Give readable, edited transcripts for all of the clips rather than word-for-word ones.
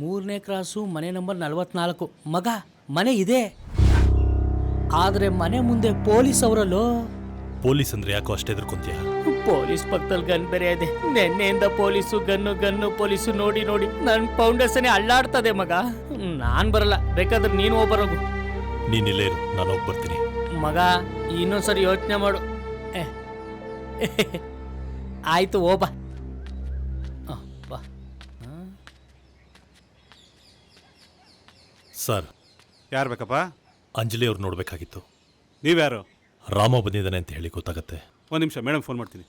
3ನೇ ಕ್ರಾಸು, ಮನೆ ನಂಬರ್ 44. ಮಗ, ಮನೆ ಇದೆ, ಆದರೆ ಮನೆ ಮುಂದೆ ಪೊಲೀಸ್ ಅವರಲ್ಲೋ. ಪೊಲೀಸ್ ಅಂದ್ರೆ ಯಾಕೋ ಅಷ್ಟೇ ಎದುರ್ಕೊಂತೀಯ? ಪೊಲೀಸ್ ಪಕ್ಕದಲ್ಲಿ ಗನ್ ಬೇರೆ ಇದೆ. ನೆನ್ನೆಯಿಂದ ಪೊಲೀಸು ಗನ್ನು ಪೊಲೀಸು ನೋಡಿ ನೋಡಿ ನನ್ನ ಫೌಂಡೇಶನ್ ಅಳ್ಳಾಡ್ತದೆ ಮಗ. ನಾನ್ ಬರಲ್ಲ, ಬೇಕಾದ್ರೆ ನೀನು ಹೋಗ್ಬರೋಗು. ನೀನಿಲ್ಲೇ ಇರು, ನಾನು ಹೋಗಿ ಬರ್ತೀನಿ. ಮಗ, ಇನ್ನೊಂದ್ಸರಿ ಯೋಚನೆ ಮಾಡು. ಆಯ್ತು, ಹೋಬಾ. ಸರ್, ಯಾರು ಬೇಕಪ್ಪ? ಅಂಜಲಿ ಅವ್ರು ನೋಡ್ಬೇಕಾಗಿತ್ತು. ನೀವ್ಯಾರು? ರಾಮ ಬಂದಿದ್ದಾನೆ ಅಂತ ಹೇಳಿ ಗೊತ್ತಾಗತ್ತೆ. ಒಂದು ನಿಮಿಷ, ಮೇಡಮ್ ಫೋನ್ ಮಾಡ್ತೀನಿ.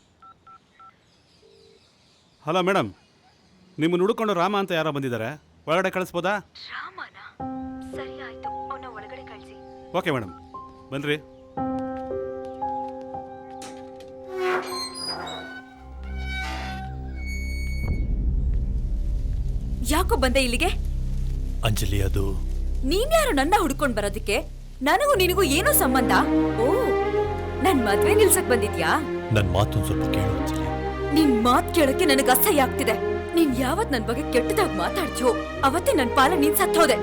ಹಲೋ ಮೇಡಮ್, ನಿಮ್ಮನ್ನು ಹುಡುಕೊಂಡು ರಾಮ ಅಂತ ಯಾರೋ ಬಂದಿದ್ದಾರೆ, ಒಳಗಡೆ ಕಳಿಸ್ಬೋದಾ? ರಾಮನಾ? ಸರಿ ಆಯ್ತು, ಅವನ ಒಳಗಡೆ ಕಳಿಸಿ. ಓಕೆ ಮೇಡಮ್, ಬನ್ರಿ. ಯಾಕೋ ಬಂದೆ ಇಲ್ಲಿಗೆ? ಅಂಜಲಿ, ಅದು ನೀನ್ಯಾರು ನನ್ನ ಹುಡ್ಕೊಂಡ್ ಬರೋದಕ್ಕೆ? ನನಗೂ ನಿನಗೂ ಏನೋ ಸಂಬಂಧ? ಓ, ನನ್ ಮದ್ವೆ ನಿಲ್ಸಕ್ ಬಂದಿದ್ಯಾ? ನನ್ನ ಮಾತೊಂದು ಸ್ವಲ್ಪ ಕೇಳು ಅಂಜಲಿ. ನಿನ್ ಮಾತ್ ಕೇಳಕ್ಕೆ ನನಗೆ ಅಸಹ್ಯ ಆಗ್ತಿದೆ. ನೀನ್ ಯಾವತ್ ನನ್ ಬಗ್ಗೆ ಕೆಟ್ಟದಾಗ ಮಾತಾಡ್ತೀಯೋ ಅವತ್ತೇ ನನ್ ಪಾಲ ನೀನ್ ಸತ್ತೋದೆ.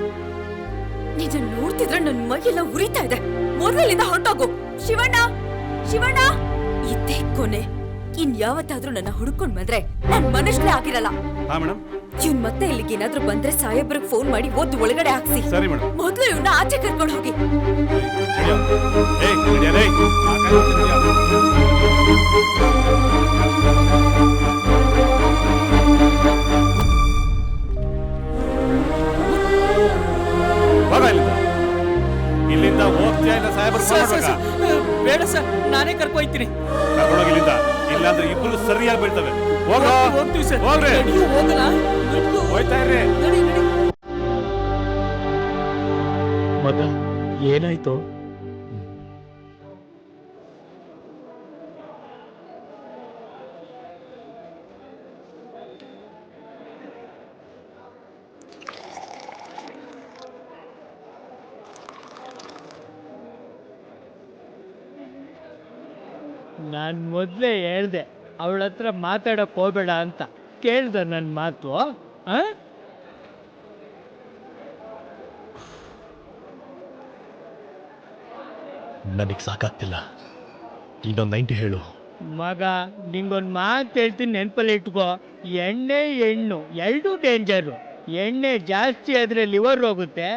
ನಿನ್ನ ನೋಡ್ತಿದ್ರೆ ನನ್ ಮೈಯೆಲ್ಲ ಉರಿತಾ ಇದೆ. ಮೊದಲಿಂದ ಹೊರಟೋಗು. ಶಿವಣ್ಣ, ಶಿವಣ್ಣ, ಇದೇ ಕೊನೆ. ಇನ್ ಯಾವತ್ತಾದ್ರೂ ನನ್ನ ಹುಡ್ಕೊಂಡ್ ಬಂದ್ರೆ ನನ್ ಮನುಷ್ಯನೇ ಆಗಿರಲ್ಲ. ಹಾ ಮೇಡಮ್. ಇವ್ನ್ ಮತ್ತೆ ಇಲ್ಲಿಗೆ ಏನಾದ್ರೂ ಬಂದ್ರೆ ಸಾಹೇಬ್ರಿಗೆ ಫೋನ್ ಮಾಡಿ ಓದ್ ಒಳಗಡೆ ಹಾಕ್ಸಿ. ಸರಿ ಮೇಡಮ್. ಮೊದ್ಲು ಇವ್ನ ಆಚೆ ಕರ್ಕೊಂಡು ಹೋಗಿ. ಇಲ್ಲಿಂದ ಹೋಗ್ತೀಯಾ ಇಲ್ಲ ಸಾಹೇಬ್ರು ಫೋನ್ ಮಾಡ್ಬೇಕಾ? ಬೇಡ ಸರ್, ನಾನೇ ಕರ್ಕೊಯ್ತೀನಿ. ಕರ್ಕೊಂಡೋಗಿ ಇಲ್ಲಿಂದ, ಇಲ್ಲಾಂದ್ರೆ ಇಬ್ರು ಸರಿಯಾಗಿ ಬೀಳ್ತವೆ. ಹೋಗ್ತೀವಿ ಸರ್. ಹೋಗ್ರಿ, ಹೋಗೋಣ. ಹೋಯ್ತಾ ಇರ್ರಿ. ನಡಿ ನಡಿ. ಮಗ, ಏನಾಯ್ತು? ನಾನು ಮೊದಲೇ ಹೇಳ್ದೆ ಅವಳ ಹತ್ರ ಮಾತಾಡೋಕೆ ಹೋಗಬೇಡ ಅಂತ. ಕೇಳ್ದ ನನ್ನ ಮಾತು? ನನಗೆ ಸಾಕಾಗ್ತಿಲ್ಲ, ಇನ್ನೊಂದು 90 ಹೇಳು. ಮಗ, ನಿಂಗೊಂದು ಮಾತು ಹೇಳ್ತೀನಿ, ನೆನಪಲ್ಲಿ ಇಟ್ಕೋ. ಎಣ್ಣೆ ಹೆಣ್ಣು ಎರಡೂ ಡೇಂಜರು. ಎಣ್ಣೆ ಜಾಸ್ತಿ ಆದರೆ ಲಿವರ್ ಹೋಗುತ್ತೆ,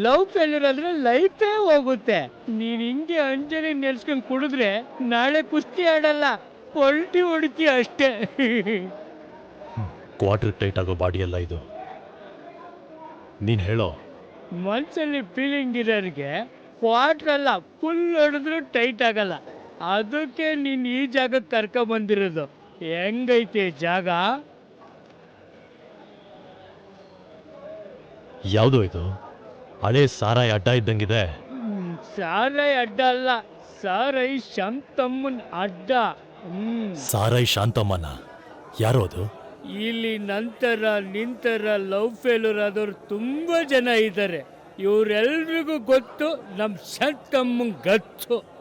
ಲವ್ ಫೇಲ್ಯೂರ್ ಆದರೆ ಲೈಫೇ ಹೋಗುತ್ತೆ. ನೀನು ಹಿಂಗೆ ಅಂಜಲಿ ನೆನೆಸ್ಕೊಂಡು ಕುಡಿದ್ರೆ ನಾಳೆ ಕುಸ್ತಿ ಆಡಲ್ಲ, ಪೊಲ್ಟಿ ಹೊಡಿತೀಯ ಅಷ್ಟೇ. ಕ್ವಾರ್ಟರ್ ಟೈಟ್ ಆಗೋ ಬಾಡಿ ಎಲ್ಲ ಇದು. ನೀನು ಹೇಳೋ. ಮನಸ್ಸಲ್ಲಿ ಫೀಲಿಂಗ್ ಇರೋರಿಗೆ ಕ್ವಾರ್ಟರ್ ಅಲ್ಲ, ಫುಲ್ ಹೊಡೆದ್ರೂ ಟೈಟ್ ಆಗಲ್ಲ. ಅದಕ್ಕೆ ನೀನು ಈ ಜಾಗಕ್ಕೆ ಕರ್ಕೊಂಬಂದಿರೋದು. ಹೆಂಗೈತೆ ಜಾಗ? ಯಾವುದೋ ಇದು ಹಳೆ ಸಾರಾಯಿ ಅಡ್ಡ ಇದ್ದಂಗಿದೆ. ಸಾರಾಯಿ ಅಡ್ಡ ಅಲ್ಲ, ಸಾರಾಯಿ ಶಾಂತಮ್ಮನ ಅಡ್ಡ. ಸಾರಾಯಿ ಶಾಂತಮ್ಮನ? ಯಾರೋ ಅದು? ಇಲ್ಲಿ ನಂತರ ನಿಂತರ ಲವ್ ಫೇಲ್ಯೂರ್ ಆದವ್ರು ತುಂಬ ಜನ ಇದ್ದಾರೆ. ಇವರೆಲ್ರಿಗೂ ಗೊತ್ತು ನಮ್ಮ ಶಾಂತಮ್ಮನ ಗತ್ತು.